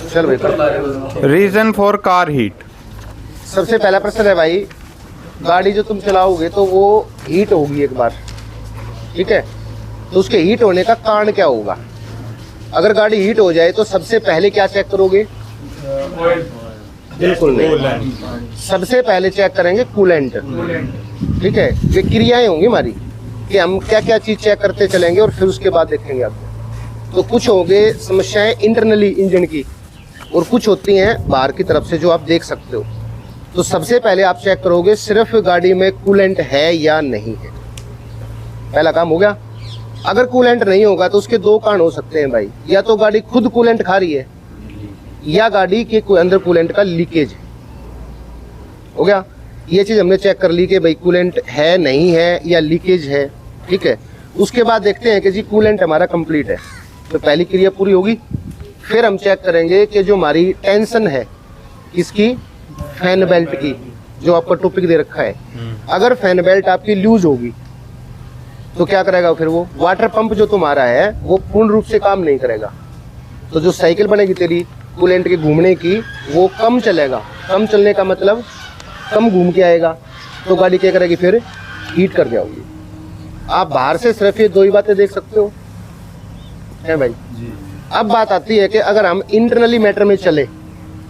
चल भाई। Reason for car heat. सबसे पहला प्रश्न है भाई, गाड़ी जो तुम चलाओगे तो वो हीट होगी एक बार, ठीक है? तो उसके हीट होने का कारण क्या होगा? अगर गाड़ी हीट हो जाए तो सबसे पहले क्या चेक करोगे? बिल्कुल नहीं, सबसे पहले चेक करेंगे कूलेंट, ठीक है? ये क्रियाएं होंगी हमारी कि हम क्या क्या चीज चेक करते चलेंगे और फिर उसके बाद देखेंगे आपको। तो कुछ होंगे समस्याएं इंटरनली इंजन की और कुछ होती हैं बाहर की तरफ से जो आप देख सकते हो। तो सबसे पहले आप चेक करोगे सिर्फ गाड़ी में कूलेंट है या नहीं है। पहला काम हो गया। अगर कूलेंट नहीं होगा तो उसके दो कारण हो सकते हैं भाई, या तो गाड़ी खुद कूलेंट खा रही है या गाड़ी के अंदर कूलेंट का लीकेज हो गया। ये चीज हमने चेक कर ली कि भाई कूलेंट है नहीं है या लीकेज है, ठीक है? उसके बाद देखते हैं कि जी कूलेंट हमारा कंप्लीट है, तो पहली क्रिया पूरी होगी। फिर हम चेक करेंगे कि जो हमारी टेंशन है किसकी, फैन बेल्ट की, जो आपका टॉपिक दे रखा है। अगर फैन बेल्ट आपकी लूज होगी तो क्या करेगा फिर वो वाटर पंप जो तुम्हारा है वो पूर्ण रूप से काम नहीं करेगा। तो जो साइकिल बनेगी तेरी कूलेंट के घूमने की वो कम चलेगा। कम चलने का मतलब कम घूम के आएगा, तो गाड़ी क्या करेगी फिर, हीट कर जाओगी। आप बाहर से सिर्फ ये दो ही बातें देख सकते हो, है भाई जी। अब बात आती है कि अगर हम इंटरनली मैटर में चले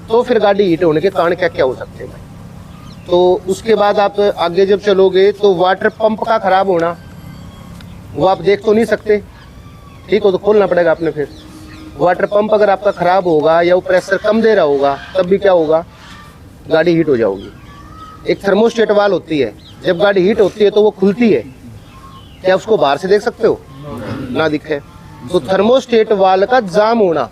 तो फिर गाड़ी हीट होने के कारण क्या क्या हो सकते हैं भाई। तो उसके बाद आप आगे जब चलोगे तो वाटर पंप का खराब होना, वो आप देख तो नहीं सकते, ठीक हो, तो खोलना पड़ेगा आपने। फिर वाटर पंप अगर आपका खराब होगा या वो प्रेशर कम दे रहा होगा तब भी क्या होगा, गाड़ी हीट हो जाओगी। एक थर्मोस्टेट वाल होती है, जब गाड़ी हीट होती है तो वो खुलती है, क्या उसको बाहर से देख सकते हो? ना दिखे। तो थर्मोस्टेट वाल का जाम होना,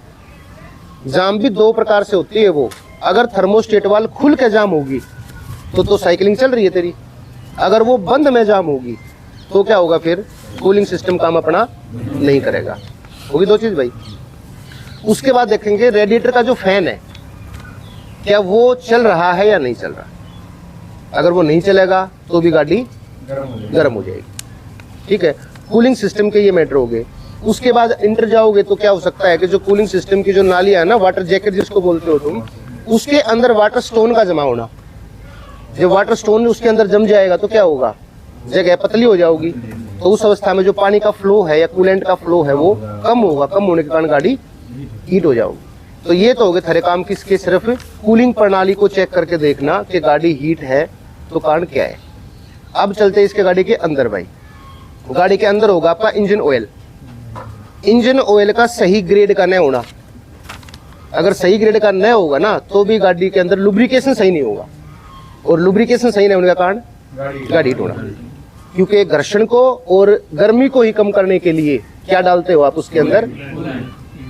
जाम भी दो प्रकार से होती है वो। अगर थर्मोस्टेट वाल खुल के जाम होगी तो साइकिलिंग चल रही है तेरी। अगर वो बंद में जाम होगी तो क्या होगा फिर, कूलिंग सिस्टम काम अपना नहीं करेगा। होगी दो चीज भाई। उसके बाद देखेंगे रेडिएटर का जो फैन है क्या वो चल रहा है या नहीं चल रहा। अगर वो नहीं चलेगा तो भी गाड़ी गर्म हो जाएगी, ठीक है? कूलिंग सिस्टम के ये मैटर हो गए। उसके बाद इंटर जाओगे तो क्या हो सकता है कि जो कूलिंग सिस्टम की जो नालियां है ना, वाटर जैकेट जिसको बोलते हो तुम, उसके अंदर वाटर स्टोन का जमा होना। जब वाटर स्टोन उसके अंदर जम जाएगा तो क्या होगा, जगह पतली हो जाओगी। तो उस अवस्था में जो पानी का फ्लो है या कूलेंट का फ्लो है वो कम होगा, कम होने के कारण गाड़ी हीट हो जाओगी। तो ये तो हो गए सारे काम किसके, सिर्फ कूलिंग प्रणाली को चेक करके देखना कि गाड़ी हीट है तो कारण क्या है। अब चलते हैं इसके गाड़ी के अंदर भाई। गाड़ी के अंदर होगा आपका इंजन ऑयल। इंजन ऑयल का सही ग्रेड का नहीं होना, अगर सही ग्रेड का नहीं होगा ना तो भी गाड़ी के अंदर लुब्रिकेशन सही नहीं होगा, और लुब्रिकेशन सही नहीं होने का कारण गाड़ी हीट होना। क्योंकि घर्षण को और गर्मी को ही कम करने के लिए क्या डालते हो आप उसके अंदर,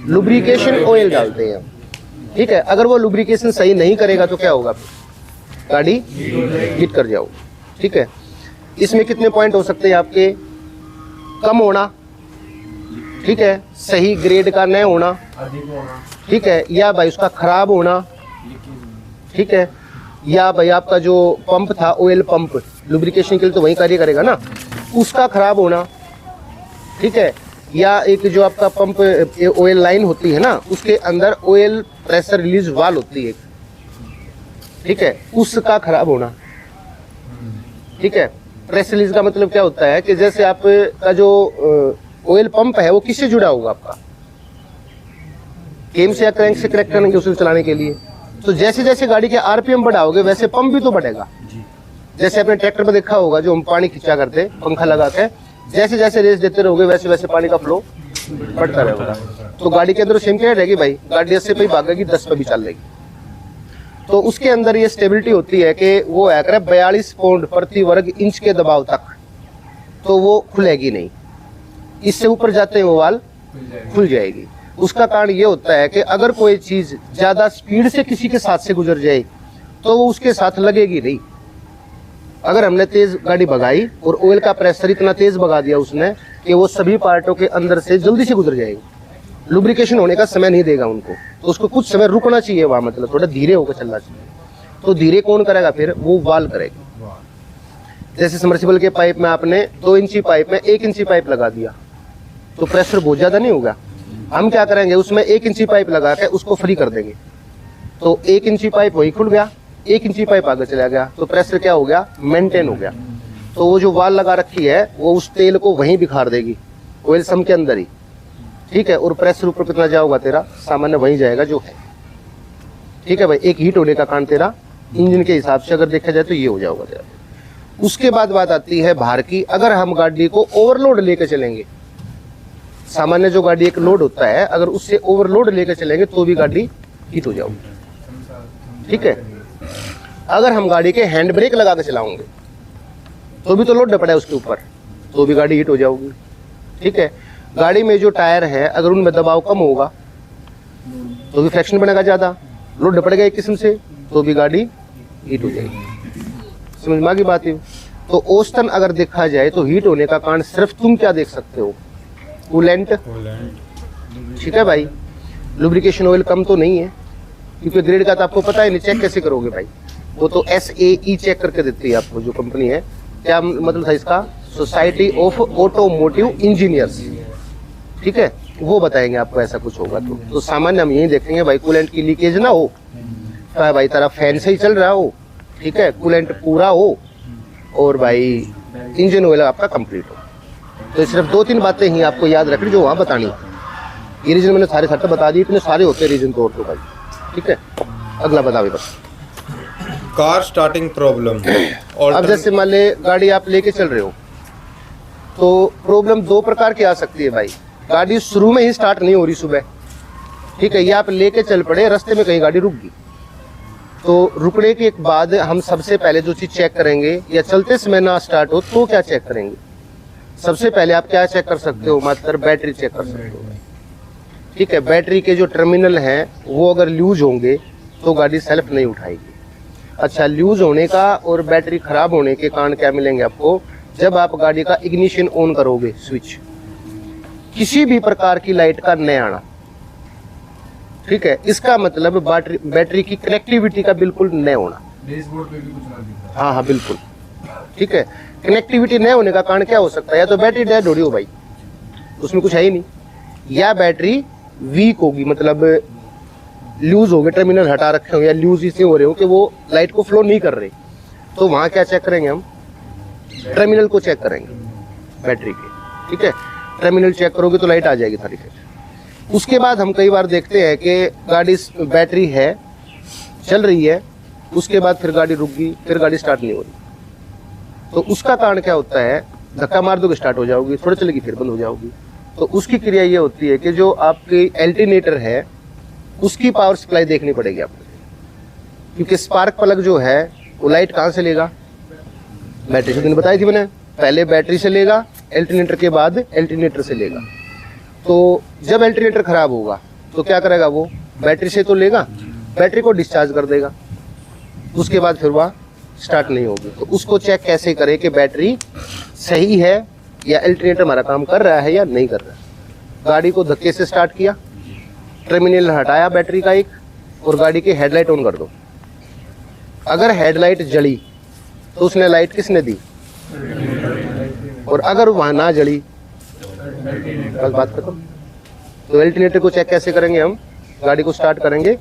लुब्रिकेशन ऑयल डालते हैं, ठीक है? अगर वो लुब्रिकेशन सही नहीं करेगा तो क्या होगा, गाड़ी हीट कर जाओगे, ठीक है? इसमें कितने पॉइंट हो सकते हैं आपके, कम होना, ठीक है, सही ग्रेड का नहीं होना, ठीक है, या भाई उसका खराब होना, ठीक है, या भाई आपका जो पंप था ऑयल पंप लुब्रिकेशन के लिए तो वही कार्य करेगा ना, उसका खराब होना, ठीक है, या एक जो आपका पंप ऑयल लाइन होती है ना उसके अंदर ऑयल प्रेशर रिलीज वाल्व होती है, ठीक है, उसका खराब होना, ठीक है। प्रेशर रिलीज का मतलब क्या होता है कि जैसे आपका जो ऑयल पंप है वो किससे जुड़ा होगा, आपका केम से या क्रैंक से कनेक्ट करेंगे उसे चलाने के लिए। तो जैसे जैसे गाड़ी के आरपीएम बढ़ाओगे वैसे पंप भी तो बढ़ेगा। जैसे आपने ट्रैक्टर में देखा होगा जो हम पानी खींचा करते पंखा लगा के, जैसे जैसे रेस देते रहोगे वैसे वैसे पानी का फ्लो बढ़ता रहेगा। तो गाड़ी के अंदर सेम क्या रहेगी भाई, गाड़ी 10 पे ही भागेगी 10 पे भी चल लेगी। तो उसके अंदर ये स्टेबिलिटी होती है कि वो है 42 पाउंड प्रति वर्ग इंच के दबाव तक, तो वो खुलेगी नहीं। इससे ऊपर जाते हैं वो वाल खुल जाएगी। उसका कारण ये होता है कि अगर कोई चीज ज्यादा स्पीड से किसी के साथ से गुजर जाए तो वो उसके साथ लगेगी नहीं। अगर हमने तेज गाड़ी भगाई और ऑयल का प्रेशर इतना तेज भगा दिया उसने कि वो सभी पार्टों के अंदर से जल्दी से गुजर जाएगी, लुब्रिकेशन होने का समय नहीं देगा उनको, तो उसको कुछ समय रुकना चाहिए वहां, मतलब थोड़ा धीरे होकर चलना चाहिए। तो धीरे कौन करेगा फिर, वो वाल करेगी। जैसे समर्सिबल के पाइप में आपने 2 इंची पाइप में 1 इंची पाइप लगा दिया तो प्रेशर बहुत ज्यादा नहीं होगा, हम क्या करेंगे, उसमें 1 इंची पाइप लगा के उसको फ्री कर देंगे। तो 1 इंची पाइप वही खुल गया, 1 इंची पाइप आगे चला गया, तो प्रेशर क्या हो गया, मेंटेन हो गया। तो वो जो वाल लगा रखी है वो उस तेल को वहीं बिखार देगी, ऑयल सम के अंदर ही, ठीक है। और प्रेशर ऊपर कितना जाओगा तेरा, सामान्य वहीं जाएगा जो है, ठीक है भाई। एक हीट होने का कारण तेरा इंजन के हिसाब से अगर देखा जाए तो ये हो जाएगा तेरा। उसके बाद बात आती है भार की। अगर हम गाड़ी को ओवरलोड लेके चलेंगे, सामान्य जो गाड़ी एक लोड होता है, अगर उससे ओवरलोड लेके चलेंगे तो भी गाड़ी हीट हो जाएगी, ठीक है। अगर हम गाड़ी के हैंड ब्रेक लगा के चलाओगे तो भी तो लोड पड़ा है उसके ऊपर, तो भी गाड़ी हीट हो जाएगी, ठीक है। गाड़ी में जो टायर है अगर उनमें दबाव कम होगा तो भी फ्रैक्शन बनेगा ज़्यादा, लोड पड़ेगा एक किस्म से, तो भी गाड़ी हीट हो जाएगी। समझ में आ गई बात है। तो औसतन अगर देखा जाए तो हीट होने का कारण सिर्फ तुम क्या देख सकते हो, कूलेंट, ठीक है भाई। लुब्रिकेशन ऑयल कम तो नहीं है, क्योंकि ग्रेड का तो आपको पता है नहीं, चेक कैसे करोगे भाई, वो तो SAE चेक करके देती है आपको जो कंपनी है। क्या मतलब था इसका, सोसाइटी ऑफ ऑटोमोटिव इंजीनियर्स, ठीक है, वो बताएंगे आपको ऐसा कुछ होगा तो सामान्य हम यही देखेंगे भाई, कूलेंट की लीकेज ना हो, भाई तेरा फैन सही चल रहा हो, ठीक है, कूलेंट पूरा हो, और भाई इंजन ऑयल आपका कंप्लीट हो। तो सिर्फ 2-3 बातें ही आपको याद रखनी जो वहाँ बतानी। ये रीजन मैंने सारे खट्टे बता दिए, इतने सारे होते हैं रीजन तो, और तो भाई, ठीक है। अगला बताओ बस, कार स्टार्टिंग प्रॉब्लम। अब जैसे मान ले गाड़ी आप लेके चल रहे हो तो प्रॉब्लम 2 प्रकार की आ सकती है भाई। गाड़ी शुरू में ही स्टार्ट नहीं हो रही सुबह, ठीक है, या आप लेके चल पड़े, रास्ते में कहीं गाड़ी रुक गई, तो रुकने के बाद हम सबसे पहले जो चीज़ चेक करेंगे, या चलते समय ना स्टार्ट हो तो क्या चेक करेंगे, सबसे पहले आप क्या चेक कर सकते हो, मात्र बैटरी चेक कर सकते हो, ठीक है। बैटरी के जो टर्मिनल हैं वो अगर लूज होंगे तो गाड़ी सेल्फ नहीं उठाएगी। अच्छा, लूज होने का और बैटरी खराब होने के कारण क्या मिलेंगे आपको, जब आप गाड़ी का इग्निशन ऑन करोगे, स्विच, किसी भी प्रकार की लाइट का नहीं आना, ठीक है, इसका मतलब बैटरी की कनेक्टिविटी का बिल्कुल नहीं होना। डैशबोर्ड पे भी कुछ ना दिखता। हाँ बिल्कुल, ठीक है। कनेक्टिविटी नहीं होने का कारण क्या हो सकता है, या तो बैटरी डेड हो रही हो भाई, उसमें कुछ है ही नहीं, या बैटरी वीक होगी, मतलब लूज हो गए, टर्मिनल हटा रखे हो, या लूज इसलिए हो रहे हो कि वो लाइट को फ्लो नहीं कर रहे, तो वहाँ क्या चेक करेंगे हम, टर्मिनल को चेक करेंगे बैटरी के, ठीक है। टर्मिनल चेक करोगे तो लाइट आ जाएगी थारी फिर। उसके बाद हम कई बार देखते हैं कि गाड़ी बैटरी है, चल रही है, उसके बाद फिर गाड़ी रुक गई, फिर गाड़ी स्टार्ट नहीं हो रही, तो उसका कारण क्या होता है, धक्का मार दोगे स्टार्ट हो जाओगी, थोड़ा चलेगी फिर बंद हो जाओगी। तो उसकी क्रिया ये होती है कि जो आपकी अल्टरनेटर है उसकी पावर सप्लाई देखनी पड़ेगी आपको, क्योंकि स्पार्क प्लग जो है वो लाइट कहाँ से लेगा, बैटरी से, मैंने बताई थी मैंने, पहले बैटरी से लेगा, अल्टरनेटर के बाद अल्टरनेटर से लेगा। तो जब अल्टरनेटर खराब होगा तो क्या करेगा वो, बैटरी से तो लेगा, बैटरी को डिस्चार्ज कर देगा, उसके बाद फिर वह स्टार्ट नहीं होगी। तो उसको चेक कैसे करें कि बैटरी सही है या अल्टरनेटर हमारा काम कर रहा है या नहीं कर रहा है। गाड़ी को धक्के से स्टार्ट किया, टर्मिनल हटाया बैटरी का एक, और गाड़ी की हेडलाइट ऑन कर दो। अगर हेडलाइट जली तो उसने लाइट किसने दी, और अगर वहाँ ना जली, बस बात खत्म। तो अल्टरनेटर को चेक कैसे करेंगे हम, गाड़ी को स्टार्ट करेंगे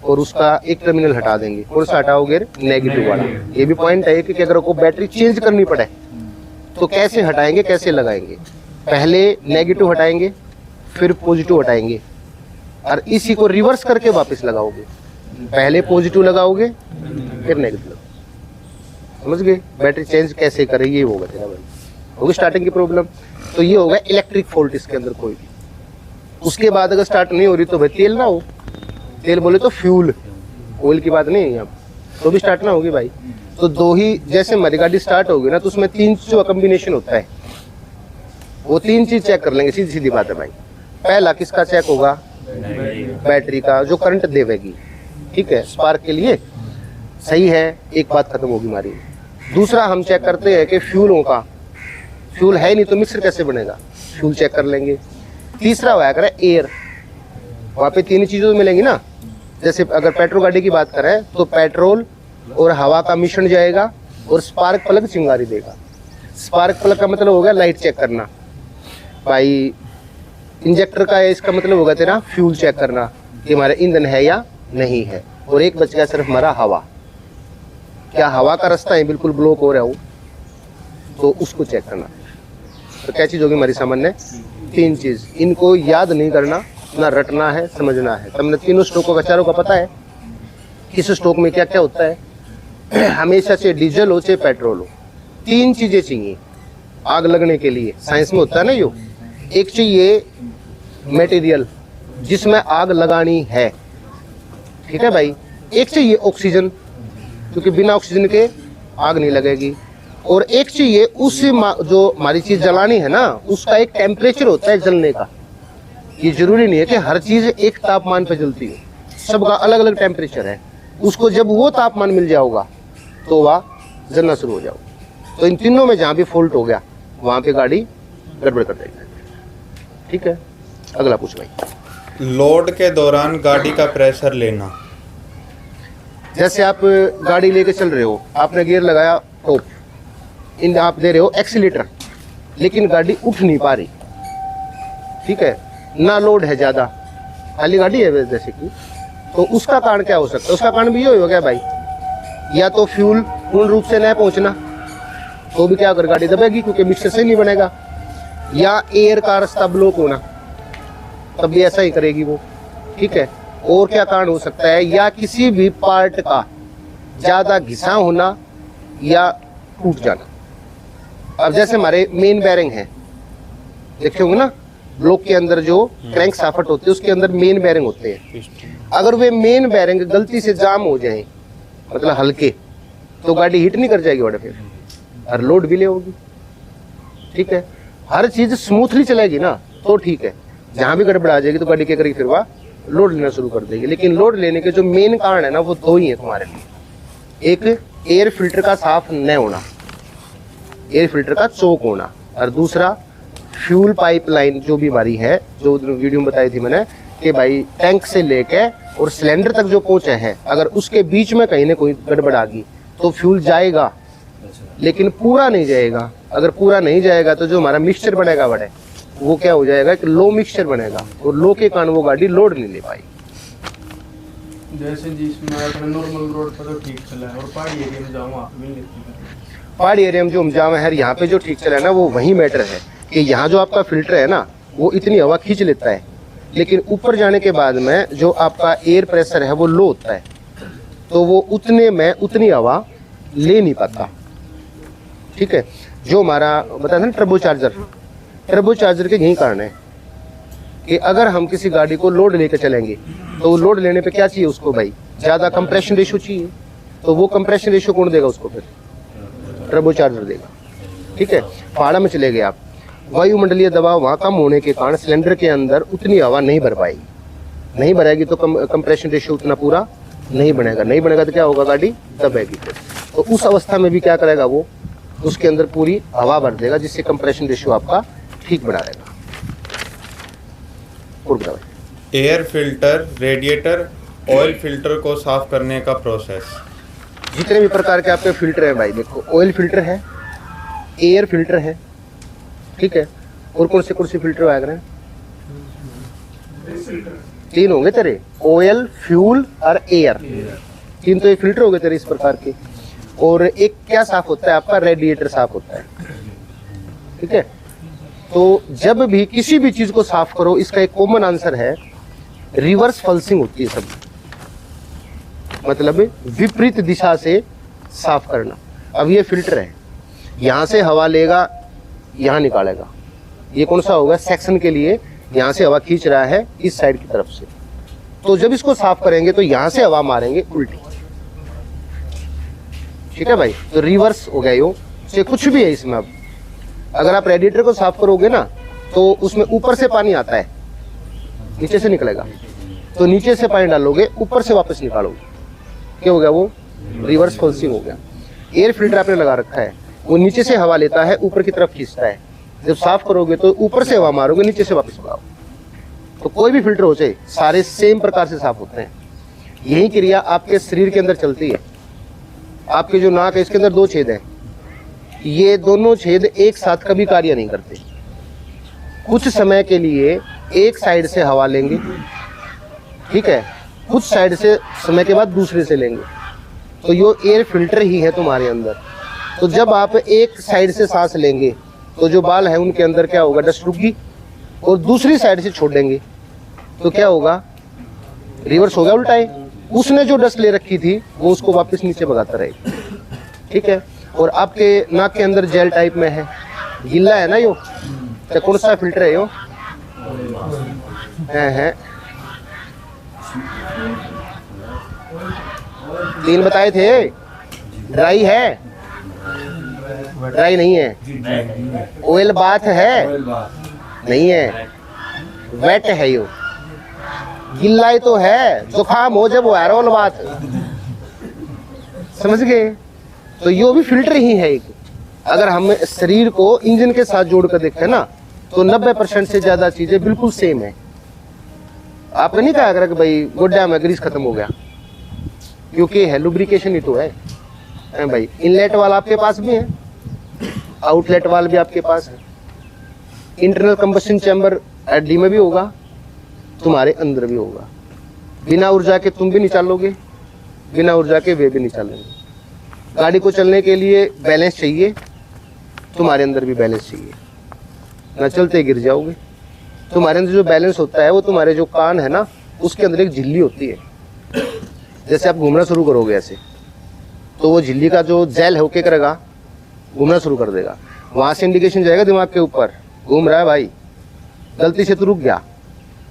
और उसका एक टर्मिनल हटा देंगे, कौन सा हटाओगे, नेगेटिव वाला। ये भी पॉइंट है कि अगर को बैटरी चेंज करनी पड़े तो कैसे हटाएंगे, कैसे लगाएंगे, पहले नेगेटिव हटाएंगे फिर पॉजिटिव हटाएंगे, और इसी को रिवर्स करके वापस लगाओगे, पहले पॉजिटिव लगाओगे फिर नेगेटिव। समझ गए, बैटरी चेंज कैसे करें, ये होगा तेरा भाई, होगी स्टार्टिंग की प्रॉब्लम। तो ये होगा इलेक्ट्रिक फॉल्ट इसके अंदर कोई भी। उसके बाद अगर स्टार्ट नहीं हो रही तो भाई तेल ना हो, तेल बोले तो फ्यूल, ऑयल की बात नहीं है यहाँ, तो भी स्टार्ट ना होगी भाई। तो दो ही, जैसे हमारी गाड़ी स्टार्ट होगी ना तो उसमें 3 चीज़ों का कम्बिनेशन होता है, वो 3 चीज़ चेक कर लेंगे, सीधी सीधी बात है भाई। पहला किसका चेक होगा, बैटरी का, जो करंट देवेगी, ठीक है, स्पार्क के लिए सही है, एक बात खत्म होगी हमारी। दूसरा हम चेक करते हैं कि फ्यूलों का, फ्यूल है नहीं तो मिक्सर कैसे बनेगा, फ्यूल चेक कर लेंगे। तीसरा होया करे एयर, वहाँ पे 3 चीज़ें मिलेंगी ना, जैसे अगर पेट्रोल गाड़ी की बात करें तो पेट्रोल और हवा का मिश्रण जाएगा और स्पार्क प्लग चिंगारी देगा। स्पार्क प्लग का मतलब हो गया लाइट चेक करना भाई, इंजेक्टर का है, इसका मतलब होगा तेरा फ्यूल चेक करना कि हमारा ईंधन है या नहीं है। और एक बच गया सिर्फ हमारा हवा, क्या हवा का रास्ता है बिल्कुल ब्लॉक हो रहा हो, तो उसको चेक करना। तो क्या चीज़ होगी हमारी सामान्य? 3 चीज़। इनको याद नहीं करना, ना रटना है, समझना है। तुमने तीनों स्टोकों का चारों का पता है किस स्टोक में क्या क्या होता है। हमेशा से डीजल हो चाहे पेट्रोल हो, 3 चीज़ें चाहिए आग लगने के लिए। साइंस में होता है ना यो, एक चाहिए मटेरियल जिसमें आग लगानी है, ठीक है भाई। एक चाहिए ऑक्सीजन, क्योंकि बिना ऑक्सीजन के आग नहीं लगेगी। और एक चाहिए उस जो हमारी चीज जलानी है ना, उसका एक टेम्परेचर होता है जलने का। ये जरूरी नहीं है कि हर चीज एक तापमान पर जलती हो, सबका अलग अलग टेम्परेचर है। उसको जब वो तापमान मिल जाओगा तो वह जलना शुरू हो जाओगा। तो इन तीनों में जहाँ भी फॉल्ट हो गया वहाँ पे गाड़ी गड़बड़ कर देगी, ठीक है। अगला पूछ भाई। लोड के दौरान गाड़ी का प्रेशर लेना। जैसे आप गाड़ी लेके चल रहे हो, आपने गियर लगाया टॉप, इन आप दे रहे हो एक्सीलेटर, लेकिन गाड़ी उठ नहीं पा रही, ठीक है ना, लोड है ज़्यादा, खाली गाड़ी है जैसे कि, तो उसका कारण क्या हो सकता है? उसका कारण भी ये हो गया भाई, या तो फ्यूल पूर्ण रूप से न पहुंचना, तो भी क्या अगर गाड़ी दबेगी क्योंकि मिक्सर से नहीं बनेगा, या एयर का रास्ता ब्लॉक होना, तब भी ऐसा ही करेगी वो, ठीक है। और क्या कारण हो सकता है? या किसी भी पार्ट का ज़्यादा घिसा होना या टूट जाना। अब जैसे हमारे मेन बैरिंग है, देखे होंगे ना, ब्लॉक के अंदर जो क्रैंक साफट होते हैं उसके अंदर मेन बैरिंग होते हैं। अगर वे मेन बैरिंग गलती से जाम हो जाए, मतलब हल्के, तो गाड़ी हिट नहीं कर जाएगी बड़े, फिर और लोड भी ले होगी, ठीक है। हर चीज स्मूथली चलेगी ना तो ठीक है, जहां भी गड़बड़ आ जाएगी तो गाड़ी क्या करेगी, फिर वह लोड लेना शुरू कर देगी। लेकिन लोड लेने के जो मेन कारण है ना, वो 2 ही है तुम्हारे लिए। एक एयर फिल्टर का साफ न होना, एयर फिल्टर का चौक होना, और दूसरा फ्यूल पाइपलाइन जो भी हमारी है, जो वीडियो में बताई थी मैंने कि भाई टैंक से लेके और सिलेंडर तक जो पहुंचा है, अगर उसके बीच में कहीं ना कोई गड़बड़ आ गई तो फ्यूल जाएगा, लेकिन पूरा नहीं जाएगा। अगर पूरा नहीं जाएगा तो जो हमारा मिक्सचर बनेगा बड़े, वो क्या हो जाएगा कि लो मिक्सचर बनेगा, और लो के कारण वो गाड़ी लोड नहीं ले पाई। जैसे जिसमें अपने नॉर्मल रोड पर तो ठीक चला है, और पहाड़ी एरिया में जाऊँ आप भी पहाड़ी एरिया में जो हम जाम है यहाँ पे जो ठीक चला है ना, वो वही मैटर है कि यहाँ जो आपका फिल्टर है ना, वो इतनी हवा खींच लेता है, लेकिन ऊपर जाने के बाद में जो आपका एयर प्रेशर है वो लो होता है, तो वो उतने में उतनी हवा ले नहीं पाता, ठीक है। जो हमारा बताया ना टर्बो चार्जर के यही कारण है कि अगर हम किसी गाड़ी को लोड लेकर चलेंगे तो लोड लेने पे क्या चाहिए उसको भाई, ज़्यादा कंप्रेशन रेशो चाहिए, तो वो कंप्रेशन रेशो कौन देगा उसको? फिर टर्बो चार्जर देगा, ठीक है। पहाड़ में चले गए आप, वायुमंडलीय दबाव वहाँ कम होने के कारण सिलेंडर के अंदर उतनी हवा नहीं भर पाएगी, नहीं भरेगी तो कंप्रेशन रेशो उतना पूरा नहीं बनेगा, नहीं बनेगा तो क्या होगा, गाड़ी दबेगी। तो उस अवस्था में भी क्या करेगा वो, उसके अंदर पूरी हवा भर देगा, जिससे कंप्रेशन रेशियो आपका ठीक बना रहेगा। और बताओ air filter, radiator, oil filter को साफ करने का प्रोसेस। जितने भी प्रकार के आपके फिल्टर हैं भाई, देखो ऑयल फिल्टर है, एयर फिल्टर है, ठीक है, और कौन से फिल्टर आया करें? 3 होंगे तेरे, ऑयल, फ्यूल और एयर, 3 तो ये फिल्टर हो गए तेरे इस प्रकार के। और एक क्या साफ होता है आपका, रेडिएटर साफ होता है, ठीक है। तो जब भी किसी भी चीज को साफ करो, इसका एक कॉमन आंसर है, रिवर्स फल्सिंग होती है सब, मतलब विपरीत दिशा से साफ करना। अब ये फिल्टर है, यहाँ से हवा लेगा, यहाँ निकालेगा, ये कौन सा होगा, सेक्शन के लिए यहाँ से हवा खींच रहा है इस साइड की तरफ से, तो जब इसको साफ करेंगे तो यहाँ से हवा मारेंगे उल्टी, ठीक है भाई। तो रिवर्स हो गया यो, से कुछ भी है इसमें। अब अगर आप रेडिएटर को साफ करोगे ना, तो उसमें ऊपर से पानी आता है, नीचे से निकलेगा, तो नीचे से पानी डालोगे, ऊपर से वापस निकालोगे, क्या हो गया, वो रिवर्स फल्सिंग हो गया। एयर फिल्टर आपने लगा रखा है, वो नीचे से हवा लेता है, ऊपर की तरफ खींचता है, जब साफ करोगे तो ऊपर से हवा मारोगे, नीचे से वापस लगाओ। तो कोई भी फिल्टर हो जाए, सारे सेम प्रकार से साफ होते हैं। यही क्रिया आपके शरीर के अंदर चलती है। आपके जो नाक है, इसके अंदर 2 छेद हैं, ये दोनों छेद एक साथ कभी कार्य नहीं करते। कुछ समय के लिए एक साइड से हवा लेंगे, ठीक है, कुछ साइड से समय के बाद दूसरे से लेंगे, तो ये एयर फिल्टर ही है तुम्हारे अंदर। तो जब आप एक साइड से सांस लेंगे तो जो बाल है उनके अंदर क्या होगा, डस्ट रुकेगी, और दूसरी साइड से छोड़ देंगे तो क्या होगा, रिवर्स हो गया, उल्टा है। उसने जो डस्ट ले रखी थी वो उसको वापस नीचे भगाता रहेगा, ठीक है। और आपके नाक के अंदर जेल टाइप में है, गीला है ना यो, तो कौन सा फिल्टर है यो, है 3 बताए थे। ड्राई है, ड्राई नहीं है। ऑयल बाथ है, नहीं है। वेट है यो, गिल्ला ही तो है, जुकाम हो जब वो एरोल बात, समझ गए। तो यो भी फिल्टर ही है एक। अगर हम शरीर को इंजन के साथ जोड़ कर देखें ना तो 90% से ज्यादा चीजें बिल्कुल सेम है। आपने नहीं कहा कि भाई गोड्डा में ग्रीस खत्म हो गया, क्योंकि है लुब्रिकेशन ही तो है भाई। इनलेट वाल आपके पास भी है, आउटलेट वाल भी आपके पास है। इंटरनल कंबशन चैम्बर एडी में भी होगा, तुम्हारे अंदर भी होगा। बिना ऊर्जा के तुम भी नहीं चलोगे, बिना ऊर्जा के वे भी नहीं चलेंगे। गाड़ी को चलने के लिए बैलेंस चाहिए, तुम्हारे अंदर भी बैलेंस चाहिए, ना चलते गिर जाओगे। तुम्हारे अंदर जो बैलेंस होता है वो तुम्हारे जो कान है ना उसके अंदर एक झिल्ली होती है। जैसे आप घूमना शुरू करोगे ऐसे, तो वो झिल्ली का जो जेल है वो क्या करेगा, घूमना शुरू कर देगा। वहां से इंडिकेशन जाएगा दिमाग के ऊपर, घूम रहा है भाई, गलती से तो रुक गया,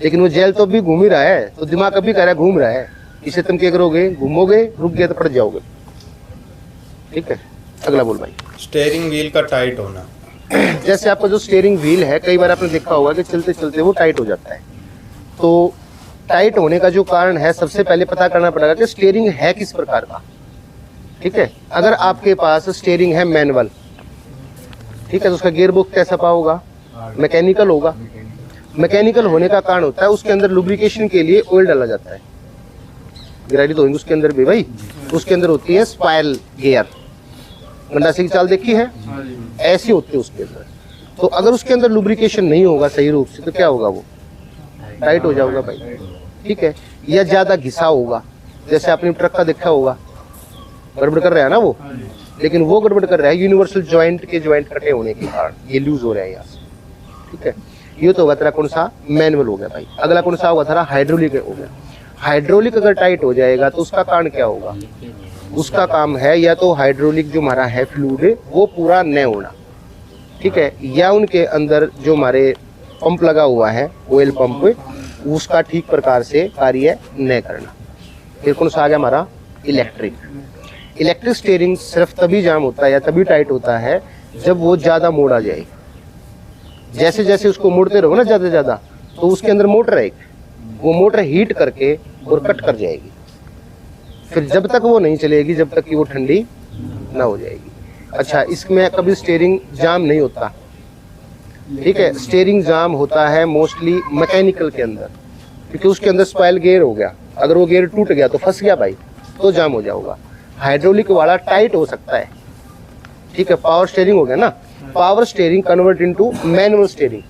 लेकिन वो जेल तो भी घूम ही रहा है, तो दिमाग अभी कह रहा है घूम रहा है। इसे तुम क्या करोगे, घूमोगे, रुक गया तो पड़ जाओगे, ठीक है। अगला बोल भाई। स्टीयरिंग व्हील का टाइट होना। जैसे आपका जो स्टीयरिंग व्हील है, कई बार आपने देखा होगा कि चलते चलते वो टाइट हो जाता है। तो टाइट होने का जो कारण है, सबसे पहले पता करना पड़ेगा कि स्टीयरिंग है किस प्रकार का, ठीक है। अगर आपके पास स्टीयरिंग है मैनुअल, ठीक है, तो उसका गियर बॉक्स कैसा पा होगा, मैकेनिकल होगा। मैकेनिकल होने का कारण होता है उसके अंदर लुब्रिकेशन के लिए ऑयल डाला जाता है। गाड़ी तो उसके अंदर भी भाई, उसके अंदर होती है स्पाइरल गियर, गंडासी की चाल देखी है, ऐसी होती है उसके अंदर। तो अगर उसके अंदर लुब्रिकेशन नहीं होगा सही रूप से तो क्या होगा, वो टाइट हो जाएगा भाई, ठीक है। या ज्यादा घिसा होगा, जैसे आपने ट्रक का देखा होगा, गड़बड़ कर रहा है ना वो, लेकिन वो गड़बड़ कर रहा है यूनिवर्सल जॉइंट के जॉइंट कटे होने के कारण ये लूज हो रहा है यहाँ से, ठीक है। ये तो होगा तेरा कौन सा, मैनुअल हो गया भाई। अगला कौन सा होगा तेरा, हाइड्रोलिक हो गया। हाइड्रोलिक अगर टाइट हो जाएगा तो उसका कारण क्या होगा, उसका काम है या तो हाइड्रोलिक जो हमारा है फ्लूइड वो पूरा न होना, ठीक है, या उनके अंदर जो हमारे पंप लगा हुआ है ऑयल पंप, उसका ठीक प्रकार से कार्य न करना। फिर कौन सा आ गया हमारा, इलेक्ट्रिक। इलेक्ट्रिक स्टीयरिंग सिर्फ तभी जाम होता है या तभी टाइट होता है जब वो ज़्यादा मोड़ आ जाए। जैसे जैसे उसको मोड़ते रहो ना ज़्यादा, तो उसके अंदर मोटर है, वो मोटर हीट करके और कट कर जाएगी। फिर जब तक वो नहीं चलेगी जब तक कि वो ठंडी ना हो जाएगी। अच्छा, इसमें कभी स्टीयरिंग जाम नहीं होता, ठीक है। स्टीयरिंग जाम होता है मोस्टली मैकेनिकल के अंदर, क्योंकि उसके अंदर स्पाइरल गियर हो गया, अगर वो गियर टूट गया तो फंस गया भाई, तो जाम हो जाएगा। हाइड्रोलिक वाला टाइट हो सकता है, ठीक है। पावर स्टीयरिंग हो गया ना, power steering convert into manual steering,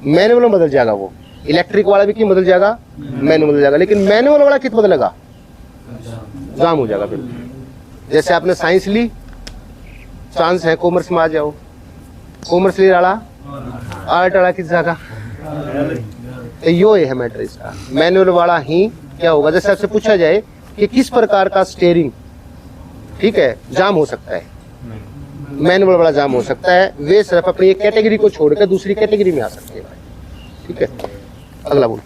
manual में बदल जाएगा वो। इलेक्ट्रिक वाला भी क्यों बदल जाएगा, मैनुअल बदल जाएगा, लेकिन मैनुअल वाला कितना बदलेगा, जाम हो जाएगा बिल्कुल। जैसे आपने साइंस ली, चांस है कॉमर्स में आ जाओ, कॉमर्स ले रहा आर्ट वाला किस जगह, तो यो है मैटर इसका। मैनुअल वाला ही क्या होगा, जैसे आपसे पूछा जाए कि किस प्रकार का स्टीयरिंग, ठीक है, जाम हो सकता है, मैनुअल वाला जाम हो सकता है। वे सिर्फ अपनी एक कैटेगरी को छोड़कर दूसरी कैटेगरी में आ सकते हैं, ठीक है। अगला बोल।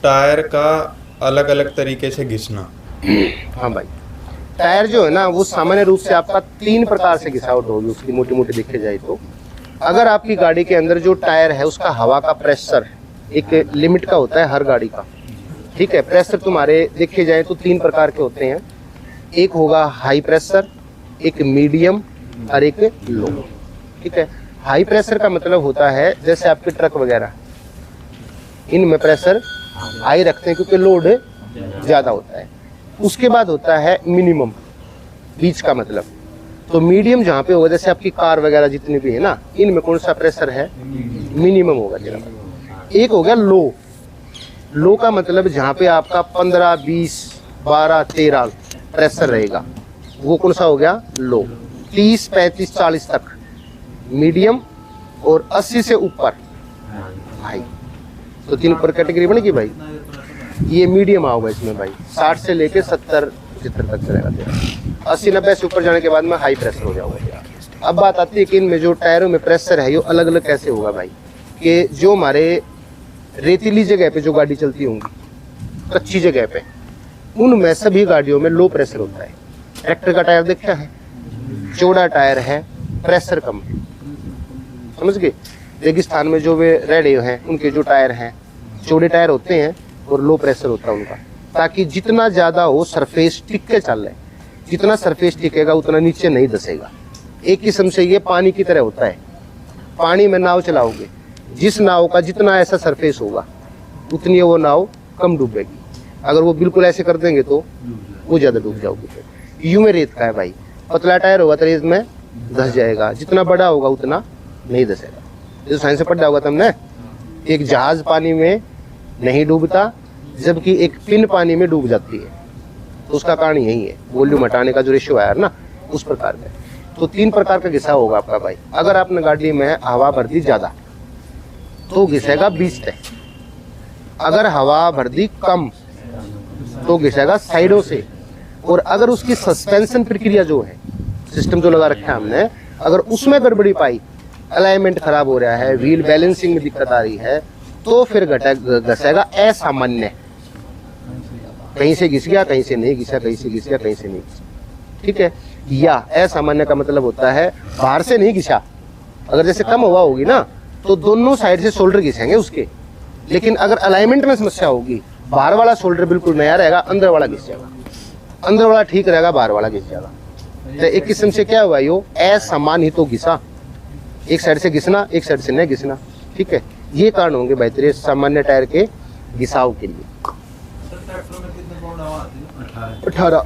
टायर का अलग अलग तरीके से घिसना। हाँ भाई, टायर जो है ना वो सामान्य रूप से आपका 3 प्रकार से घिसावट होगी उसकी, मोटी मोटी देखे जाए तो। अगर आपकी गाड़ी के अंदर जो टायर है उसका हवा का प्रेशर एक लिमिट का होता है हर गाड़ी का, ठीक है। प्रेशर तुम्हारे देखे जाए तो 3 प्रकार के होते हैं, एक होगा हाई प्रेशर, एक मीडियम और एक लो, ठीक है। हाई प्रेशर का मतलब होता है जैसे आपके ट्रक वगैरह, इनमें प्रेशर हाई रखते हैं क्योंकि लोड ज़्यादा होता है। उसके बाद होता है मिनिमम, बीच का मतलब। तो मीडियम जहाँ पे होगा, जैसे आपकी कार वगैरह जितनी भी है ना, इनमें कौन सा प्रेशर है, मिनिमम होगा जरा। एक हो गया लो। लो का मतलब जहाँ पे आपका 15, 20, 12, 13 प्रेशर रहेगा, वो कौन सा हो गया? लो। 30, 35, 40 तक मीडियम, और 80 से ऊपर हाई। तो 3 ऊपर कैटेगरी बनेगी भाई। ये मीडियम आओगे इसमें भाई, 60 से लेके 70, 75 तक चलेगा। 80, 90 से ऊपर जाने के बाद में हाई प्रेशर हो जाओगे। अब बात आती है कि इनमें जो टायरों में प्रेशर है ये अलग अलग कैसे होगा भाई, कि जो हमारे रेतीली जगह पे जो गाड़ी चलती होंगी, कच्ची जगह पे, उनमें सभी गाड़ियों में लो प्रेशर होता है। ट्रैक्टर का टायर देखा है, चौड़ा टायर है, प्रेशर कम है, समझ गए। रेगिस्तान में जो वे रेडे हैं उनके जो टायर हैं चौड़े टायर होते हैं और लो प्रेशर होता है उनका, ताकि जितना ज़्यादा हो सरफेस टिक के चल रहे, जितना सरफेस टिकेगा उतना नीचे नहीं धसेगा। एक किस्म से ये पानी की तरह होता है। पानी में नाव चलाओगे, जिस नाव का जितना ऐसा सरफेस होगा उतनी वो नाव कम डूबेगी। अगर वो बिल्कुल ऐसे कर देंगे तो वो ज़्यादा डूब जाओगे। यूं में रेत का है भाई, पतला टायर होगा तो रेत में धस जाएगा, जितना बड़ा होगा उतना नहीं धसेगा। जो साइंस से पढ़ा होगा तुमने, एक जहाज पानी में नहीं डूबता जबकि एक पिन पानी में डूब जाती है। तो उसका कारण यही है, वॉल्यूम हटाने का जो रेशियो आया ना, उस प्रकार का। तो 3 प्रकार का घिसा होगा आपका भाई। अगर आपने गाड़ी में हवा भर दी ज़्यादा तो घिसेगा 20 तक, अगर हवा भर दी कम तो घिसेगा साइडों से। और अगर उसकी सस्पेंशन प्रक्रिया जो है, सिस्टम जो लगा रखा है हमने, अगर उसमें गड़बड़ी पाई, अलाइनमेंट खराब हो रहा है, व्हील बैलेंसिंग में दिक्कत आ रही है, तो फिर घसेगा असामान्य। कहीं से घिस गया, कहीं से नहीं घिसा, कहीं से घिस गया, कहीं से नहीं घिसा, ठीक है। या असामान्य का मतलब होता है बाहर से नहीं घिसा। अगर जैसे कम हवा होगी ना तो दोनों साइड से शोल्डर घिसेंगे उसके, लेकिन अगर अलाइनमेंट में समस्या होगी, बाहर वाला शोल्डर बिल्कुल नया रहेगा, अंदर वाला घिस जाएगा, अंदर वाला ठीक रहेगा, बाहर वाला घिस जाएगा। तो एक किस्म से क्या हुआ, यो असमान ही तो घिसा, एक साइड से घिसना, एक साइड से नहीं घिसना, ठीक है। ये कारण होंगे भाई तेरे सामान्य टायर के घिसाव के लिए। 18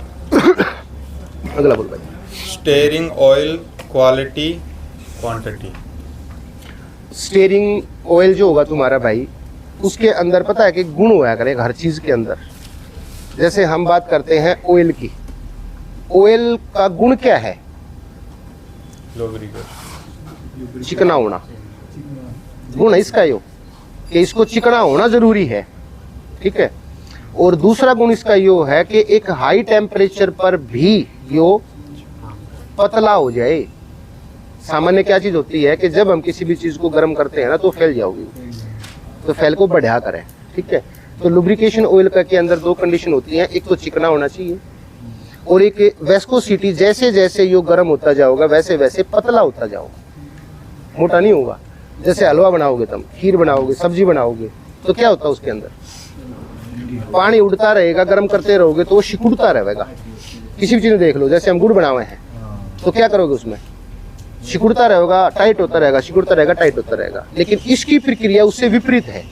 अगला बोल भाई। Steering oil quality quantity. Steering oil जो होगा तुम्हारा भाई, उसके अंदर पता है कि गुण होया करेगा हर चीज के अंदर। जैसे हम बात करते हैं ऑयल की, ऑयल का गुण क्या है? चिकना होना गुण है इसका, यो कि इसको चिकना होना जरूरी है, ठीक है। और दूसरा गुण इसका यो है कि एक हाई टेम्परेचर पर भी यो पतला हो जाए। सामान्य क्या चीज होती है कि जब हम किसी भी चीज को गर्म करते हैं ना तो फैल जाओगी, तो फैल को बढ़ा करें, ठीक है। तो लुब्रिकेशन ऑयल का के अंदर 2 कंडीशन होती हैं, एक तो चिकना होना चाहिए और एक वेस्कोसिटी। जैसे जैसे यो गर्म होता जाओगा वैसे वैसे पतला होता जाओगा, मोटा नहीं होगा। जैसे हलवा बनाओगे तुम, खीर बनाओगे, सब्जी बनाओगे, तो क्या होता है उसके अंदर पानी उड़ता रहेगा, गर्म करते रहोगे तो वो सिकुड़ता रहेगा। किसी भी चीज में देख लो, जैसे हम गुड़ बनाए हैं तो क्या करोगे, उसमें सिकुड़ता रहेगा, टाइट होता रहेगा, सिकुड़ता रहेगा, टाइट होता रहेगा। लेकिन इसकी प्रक्रिया उससे विपरीत है,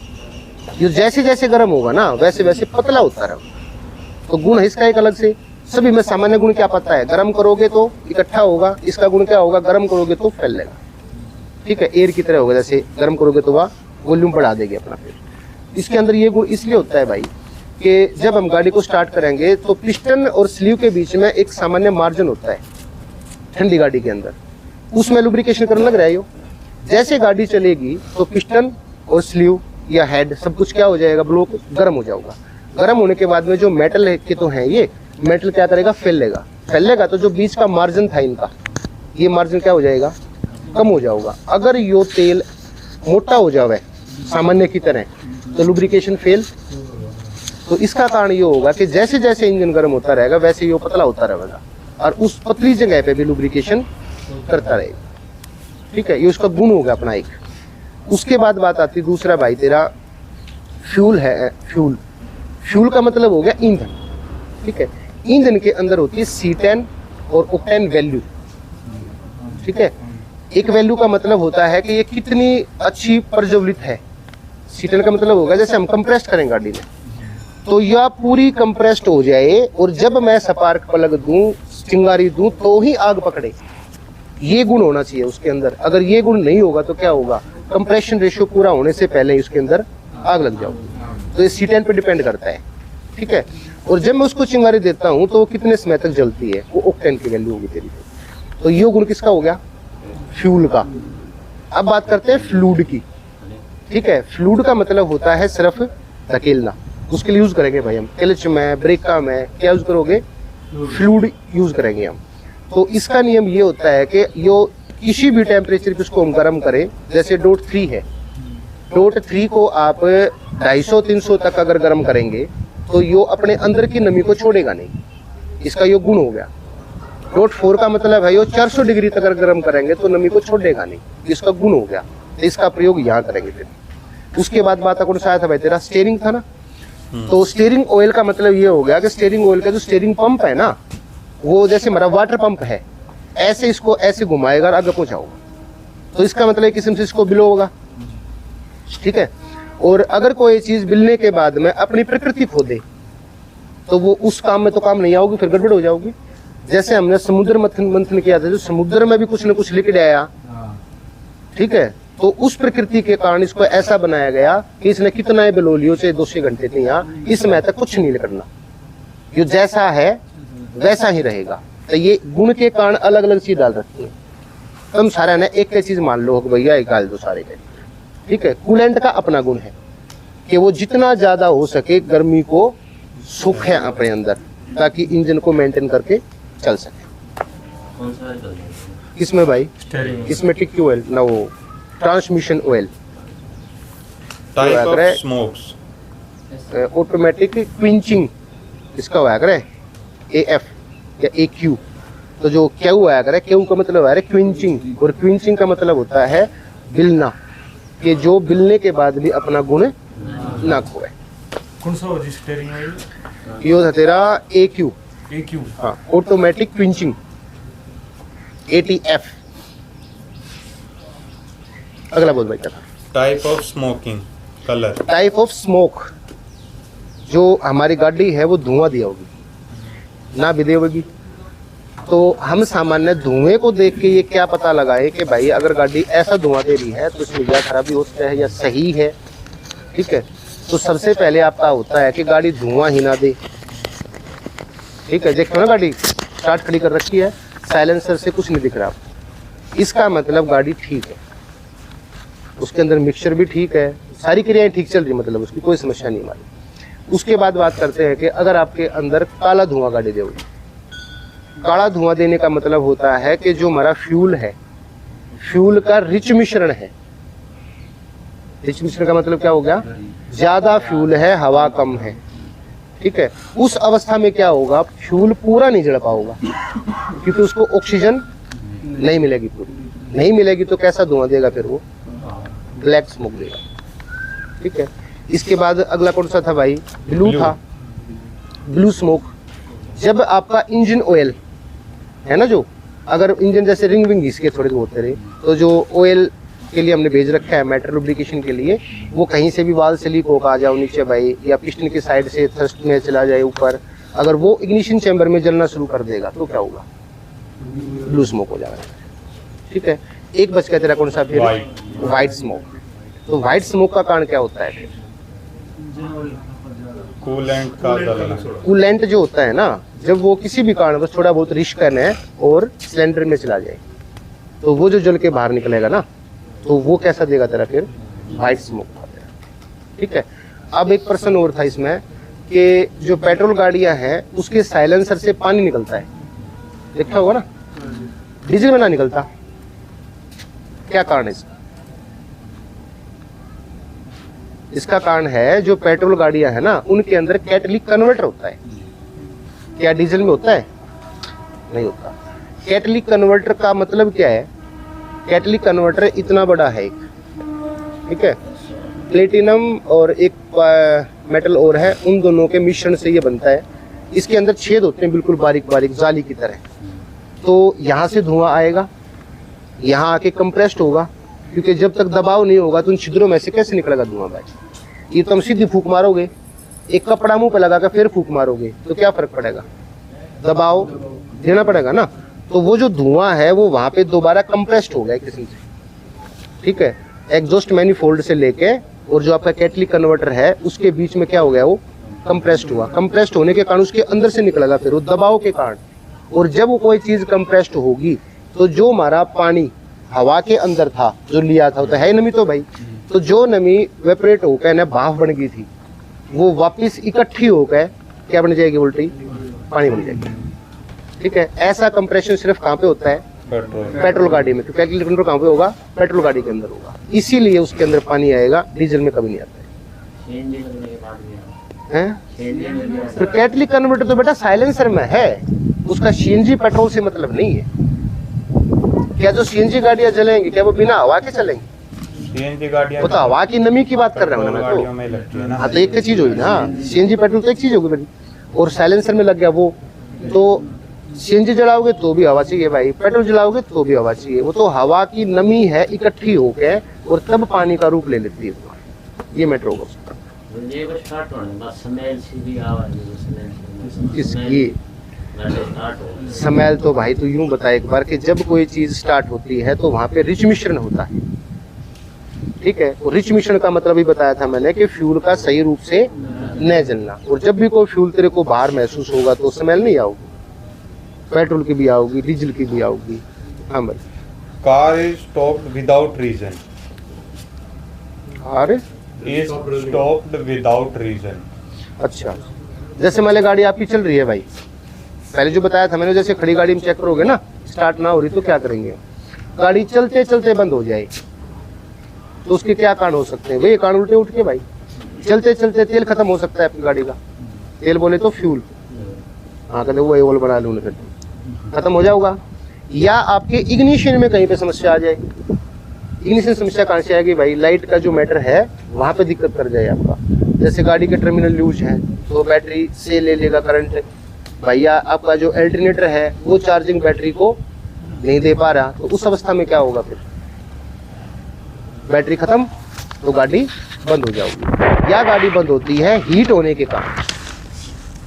ये जैसे जैसे गर्म होगा ना वैसे वैसे पतला होता रहेगा। तो गुण है इसका एक अलग से। सभी में सामान्य गुण क्या पता है, गर्म करोगे तो इकट्ठा होगा। इसका गुण क्या होगा, गर्म करोगे तो फैलेगा, ठीक है, एयर की तरह होगा। जैसे गर्म करोगे तो वह वॉल्यूम बढ़ा देगी अपना। फिर इसके अंदर ये गुण इसलिए होता है भाई कि जब हम गाड़ी को स्टार्ट करेंगे तो पिस्टन और स्लीव के बीच में एक सामान्य मार्जिन होता है ठंडी गाड़ी के अंदर, उसमें लुब्रिकेशन करने लग रहा है। जैसे गाड़ी चलेगी तो पिस्टन और स्लीव या हेड सब कुछ क्या हो जाएगा, ब्लॉक गर्म हो जाएगा। गर्म होने के बाद में जो मेटल के तो हैं, ये मेटल क्या करेगा, फैलेगा। फैलेगा तो जो बीच का मार्जिन था इनका, ये मार्जिन क्या हो जाएगा, कम हो जाएगा। अगर यो तेल मोटा हो जावे सामान्य की तरह तो लुब्रिकेशन फेल। तो इसका कारण ये होगा कि जैसे जैसे इंजन गर्म होता रहेगा वैसे ये पतला होता रहेगा और उस पतली जगह पे भी लुब्रिकेशन करता रहेगा, ठीक है। ये उसका गुण होगा अपना एक। उसके बाद बात आती दूसरा भाई तेरा फ्यूल है। फ्यूल का मतलब हो गया ईंधन, ठीक है। ईंधन के अंदर होती है C10 और ऑक्टेन वैल्यू, ठीक है। एक वैल्यू का मतलब होता है कि ये कितनी अच्छी प्रज्वलित है। C10 का मतलब होगा जैसे हम कंप्रेस करें गाड़ी में तो यह पूरी कंप्रेस्ड हो जाए और जब मैं स्पार्क प्लग दूं, चिंगारी दूं तो ही आग पकड़े। ये गुण होना चाहिए उसके अंदर। अगर ये गुण नहीं होगा तो क्या होगा, कंप्रेशन रेशियो पूरा होने से पहले ही उसके अंदर आग लग जाओगी। तो ये C10 पे डिपेंड करता है, ठीक है। और जब मैं उसको चिंगारी देता हूँ तो वो कितने समय तक जलती है, वो ऑक्टेन की वैल्यू होगी तेरी। तो ये गुण किसका हो गया, फ्यूल का। अब बात करते हैं फ्लूइड की, ठीक है। फ्लूइड का मतलब होता है सिर्फ धकेलना, उसके लिए यूज करेंगे भाई हम क्लच में, ब्रेका में, क्या यूज करोगे, फ्लूइड यूज करेंगे हम। तो इसका नियम ये होता है कि यो किसी भी टेम्परेचर पे उसको हम गर्म करें, जैसे डॉट 3 है, डॉट 3 को आप 250-300 तक अगर गर्म करेंगे तो यो अपने अंदर की नमी को छोड़ेगा नहीं, इसका यो गुण हो गया। डॉट 4 का मतलब है यो 400 डिग्री तक अगर गर्म करेंगे तो नमी को छोड़ेगा नहीं, इसका गुण हो गया। तो इसका प्रयोग यहाँ करेंगे फिर। उसके बाद बात कौन सा आया था भाई, तेरा स्टीयरिंग था ना। तो स्टीयरिंग ऑयल का मतलब ये हो गया कि स्टीयरिंग ऑयल का जो स्टीयरिंग पंप है ना, वो जैसे हमारा वाटर पंप है, ऐसे इसको ऐसे घुमाएगा और आगे पहुंचाओगा। तो इसका मतलब एक किस्म से इसको बिलो होगा, ठीक है। और अगर कोई चीज बिलने के बाद में अपनी प्रकृति खो दे तो वो उस काम में तो काम नहीं आओगी, फिर गड़बड़ हो जाओगी। जैसे हमने समुद्र मंथन किया था, जो समुद्र में भी कुछ न कुछ लिक्विड आया, ठीक है। तो उस प्रकृति के कारण इसको ऐसा बनाया गया कि इसने कितना ही बिलो लियो, चाहे 200 घंटे थे यहाँ, इस समय तक कुछ नहीं करना, ये जैसा है वैसा ही रहेगा। तो ये गुण के कारण अलग अलग चीज डाल रखी है। तुम सारा ने एक चीज मान लो भैया, एक डाल दो सारे के, ठीक है। कूलेंट का अपना गुण है कि वो जितना ज्यादा हो सके गर्मी को सुख है अपने अंदर, ताकि इंजन को मेंटेन करके चल सके। किसमें भाई, इसमें टिक्की ऑयल ना, वो transmission oil, type of smokes, automatic quenching, इसका होया करे AF या AQ। तो जो क्यू आया करे, क्यू का मतलब है क्विंचिंग, और क्विंचिंग का मतलब होता है बिलना, कि जो बिलने के बाद भी अपना गुण ना खोए। कौन सा हो स्टीयरिंग ऑयल, ये था तेरा AQ, हाँ, ऑटोमेटिक क्विंचिंग, ATF। अगला बोल भाई क्या था, type of smoking, colour, type of smoke. जो हमारी गाड़ी है वो धुआं दिया होगी ना, भी देगी। तो हम सामान्य धुएं को देख के ये क्या पता लगाए कि भाई अगर गाड़ी ऐसा धुआं दे रही है तो इसमें क्या खराबी होता है या सही है, ठीक है। तो सबसे पहले आपका होता है कि गाड़ी धुआं ही ना दे, ठीक है। देखो ना गाड़ी स्टार्ट खड़ी कर रखी है, साइलेंसर से कुछ नहीं दिख रहा, इसका मतलब गाड़ी ठीक है, उसके अंदर मिक्सचर भी ठीक है, सारी क्रियाएं ठीक चल रही, मतलब उसकी कोई समस्या नहीं हमारी। उसके बाद बात करते हैं कि अगर आपके अंदर काला धुआं गाड़ी देगी, काला धुआं देने का मतलब होता है कि जो हमारा फ्यूल है, फ्यूल का रिच मिश्रण है। रिच मिश्रण का मतलब क्या हो गया, ज्यादा फ्यूल है, हवा कम है, ठीक है। उस अवस्था में क्या होगा, फ्यूल पूरा नहीं जल पाओगा, क्योंकि उसको ऑक्सीजन नहीं मिलेगी, पूरी नहीं मिलेगी। तो कैसा धुआं देगा फिर वो, ब्लैक स्मोक देगा, ठीक है। इसके बाद अगला कौन सा था भाई, ब्लू था, ब्लू स्मोक। जब आपका इंजन ऑयल है ना, जो अगर इंजन जैसे रिंग विंग इसके थोड़े होते रहे, तो जो ऑयल के लिए हमने भेज रखा है मेटल लुब्रिकेशन के लिए, वो कहीं से भी वाल से लीक होकर आ जाओ नीचे भाई, या पिस्टन की साइड से थ्रस्ट में चला जाए ऊपर, अगर वो इग्निशन चैम्बर में जलना शुरू कर देगा तो क्या होगा, ब्लू स्मोक हो जाएगा, ठीक है। एक बच गया तेरा कौन सा फिर, व्हाइट स्मोक। तो व्हाइट स्मोक का कारण क्या होता है, कूलेंट का जलना। कूलेंट जो होता है ना, जब वो किसी भी कारण बस थोड़ा बहुत रिश्कन है और सिलेंडर में चला जाए, तो वो जो जल के बाहर निकलेगा ना, तो वो कैसा देगा तेरा फिर, व्हाइट स्मोक का देगा, ठीक है। अब एक प्रश्न और था इसमें कि जो पेट्रोल गाड़ियां हैं उसके साइलेंसर से पानी निकलता है, देखा होगा ना, डीजल में ना निकलता, क्या कारण है इसका? इसका कारण है जो पेट्रोल गाड़ियां है ना, उनके अंदर कैटलिक कन्वर्टर होता है। क्या डीजल में होता है? नहीं होता। कैटलिक कन्वर्टर का मतलब क्या है, कैटलिक कन्वर्टर इतना बड़ा है एक, ठीक है, प्लेटिनम और एक मेटल और है, उन दोनों के मिश्रण से ये बनता है। इसके अंदर छेद होते हैं बिल्कुल बारीक बारीक जाली की तरह, तो यहाँ से धुआं आएगा, यहाँ आके कंप्रेस्ड होगा, क्योंकि जब तक दबाव नहीं होगा तो उन छिद्रों में से कैसे निकलेगा धुआं भाई? ये तो हम सीधी फूंक मारोगे, एक कपड़ा मुंह पे लगा कर फिर फूंक मारोगे तो क्या फर्क पड़ेगा, दबाव देना पड़ेगा ना। तो वो जो धुआं है वो वहां पे दोबारा कंप्रेस्ड हो गया किस्म से, ठीक है, एग्जॉस्ट मैनिफोल्ड से लेके और जो आपका कैटलिक कन्वर्टर है उसके बीच में क्या हो गया, वो कंप्रेस्ड हुआ। कंप्रेस्ड होने के कारण उसके अंदर से निकलेगा फिर वो दबाव के कारण। और जब वो कोई चीज़ कंप्रेस्ड होगी तो जो हमारा पानी हवा के अंदर था जो लिया था, तो है नमी तो भाई, तो जो नमी वेपरेट होकर ना भाप बन गई थी वो वापस इकट्ठी होकर क्या बन जाएगी, उल्टी पानी बन जाएगी। ठीक है, ऐसा कंप्रेशन सिर्फ कहाँ पे होता है, पेट्रोल गाड़ी में। तो कैटलिक कन्वर्टर कहाँ पे होगा, पेट्रोल गाड़ी के अंदर होगा, इसीलिए उसके अंदर पानी आएगा, डीजल में कभी नहीं आता है। तो कैटलिक कन्वर्टर तो बेटा साइलेंसर में है, उसका सीएनजी पेट्रोल से मतलब नहीं है। क्या जो सीएनजी गाड़ियां चलेंगी क्या वो बिना हवा के चलेंगी? सीएनजी गाड़ियां वो तो हवा की नमी की बात कर रहा हूँ गाड़ियों मैं में लगती है तो। ना। हाँ तो एक ही चीज हुई ना, सीएनजी पेट्रोल तो एक चीज होगी मेरी, और साइलेंसर में लग गया वो। तो सीएनजी जलाओगे तो भी हवा चाहिए भाई, पेट्रोल जलाओगे तो भी हवा चाहिए। वो तो हवा की नमी है इकट्ठी होके और तब पानी का रूप ले लेती है, ये मैटर होगा उसका। किसकी स्मेल? तो भाई तू यूं बता एक बार कि जब कोई चीज स्टार्ट होती है तो वहां पे रिच मिश्रण होता है। ठीक है, और रिच मिश्रण का मतलब ही बताया था मैंने कि फ्यूल का सही रूप से न जलना। और जब भी कोई फ्यूल तेरे को बाहर महसूस होगा तो स्मेल नहीं आओगी, पेट्रोल की भी आओगी, डीजल की भी आओगी। हाँ भाई। Car is stopped without reason. Car is stopped without reason. अच्छा, जैसे मान ली गाड़ी आपकी चल रही है भाई, पहले जो बताया था मैंने, जैसे खड़ी गाड़ी में चेक करोगे ना, स्टार्ट ना हो रही तो क्या करेंगे, गाड़ी चलते चलते बंद हो जाए तो उसके क्या कारण हो सकते हैं? वही कारण उल्टे उठ के भाई, चलते चलते तेल खत्म हो सकता है आपकी गाड़ी का, तेल बोले तो फ्यूल, हाँ कहते वो ओल बना लूँ फिर खत्म हो जाऊगा। या आपके इग्निशन में कहीं पे समस्या आ जाए। इग्निशन समस्या कहाँ से आएगी भाई, लाइट का जो मैटर है वहाँ पे दिक्कत कर जाए आपका। जैसे गाड़ी के टर्मिनल लूज है तो बैटरी से ले लेगा करंट भैया, आपका जो अल्टरनेटर है वो चार्जिंग बैटरी को नहीं दे पा रहा, तो उस अवस्था में क्या होगा, फिर बैटरी खत्म तो गाड़ी बंद हो जाएगी। या गाड़ी बंद होती है हीट होने के कारण,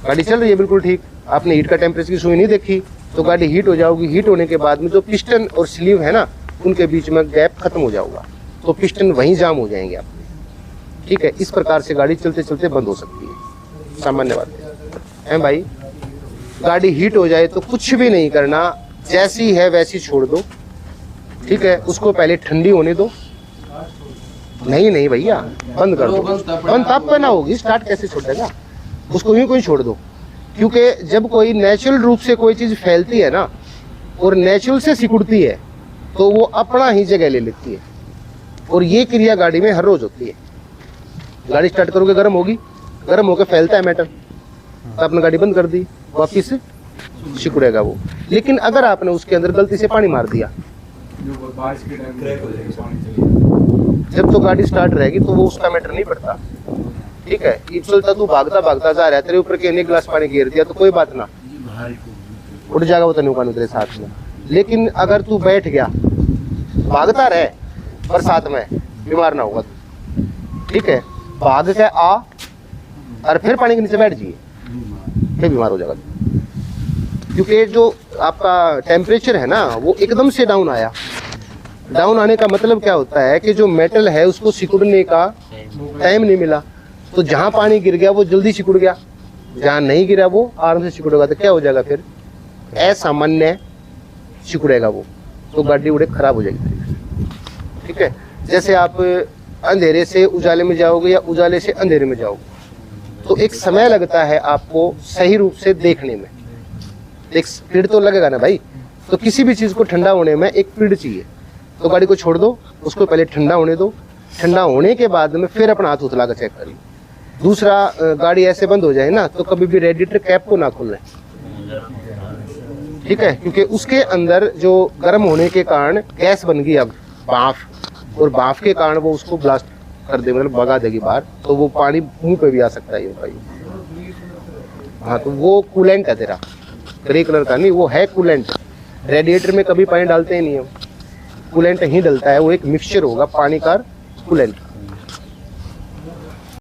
गाड़ी चल रही है बिल्कुल ठीक, आपने हीट का टेम्परेचर की सुई नहीं देखी तो गाड़ी हीट हो जाएगी। हीट होने के बाद में जो पिस्टन और स्लीव है ना, उनके बीच में गैप खत्म हो जाएगा, तो पिस्टन वहीं जाम हो जाएंगे आपके। ठीक है, इस प्रकार से गाड़ी चलते चलते बंद हो सकती है, सामान्य बात है भाई। गाड़ी हीट हो जाए तो कुछ भी नहीं करना, जैसी है वैसी छोड़ दो। ठीक है, उसको पहले ठंडी होने दो। नहीं भैया, बंद कर दो, बंद तब पे ना होगी, स्टार्ट कैसे छोड़ेगा, उसको यूं कोई छोड़ दो। क्योंकि जब कोई नेचुरल रूप से कोई चीज फैलती है ना और नेचुरल से सिकुड़ती है तो वो अपना ही जगह ले लेती है, और ये क्रिया गाड़ी में हर रोज होती है। गाड़ी स्टार्ट करोगे गर्म होगी, गर्म होकर फैलता है मैटर, तो आपने गाड़ी बंद कर दी, वापिस सिकुड़ेगा वो। लेकिन अगर आपने उसके अंदर गलती से पानी मार दिया, जब तो गाड़ी स्टार्ट रहेगी तो वो उसका मैटर नहीं पड़ता। ठीक है, चलता तू भागता भागता जा रहा है, तेरे ऊपर एक गिलास पानी गिर दिया तो कोई बात ना, उठ जाएगा वो तनुकान तेरे साथ में। लेकिन अगर तू बैठ गया, भागता रहे बरसात में, बीमार ना होगा तू। ठीक है, भाग के आ और फिर पानी के नीचे बैठ जाइए, फिर बीमार हो जाएगा। क्योंकि जो आपका टेम्परेचर है ना वो एकदम से डाउन आया। डाउन आने का मतलब क्या होता है कि जो मेटल है उसको सिकुड़ने का टाइम नहीं मिला, तो जहाँ पानी गिर गया वो जल्दी सिकुड़ गया, जहाँ नहीं गिरा वो आराम से सिकुड़ेगा। तो क्या हो जाएगा फिर, असामान्य सिकुड़ेगा वो, तो गाड़ी उड़े खराब हो जाएगी। ठीक है, जैसे आप अंधेरे से उजाले में जाओगे या उजाले से अंधेरे में जाओगे तो एक समय लगता है आपको सही रूप से देखने में, एक स्पीड तो लगेगा ना भाई। तो किसी भी चीज को ठंडा होने में एक स्पीड चाहिए, तो गाड़ी को छोड़ दो, उसको पहले ठंडा होने दो। ठंडा होने के बाद में फिर अपना हाथ उतला कर चेक करिए। दूसरा, गाड़ी ऐसे बंद हो जाए ना तो कभी भी रेडिएटर कैप को ना खोलें। ठीक है, क्योंकि उसके अंदर जो गर्म होने के कारण गैस बन गई अब भाप, और भाप के कारण वो उसको ब्लास्ट कर दे, मतलब भगा देगी बाहर, तो वो पानी मुंह पे भी आ सकता है भाई। हाँ, तो वो कूलेंट है तेरा, ग्रे कलर का नहीं, वो है कूलेंट। रेडिएटर में कभी पानी डालते ही नहीं है, कूलेंट ही डलता है, वो एक मिक्सचर होगा पानी का कूलेंट।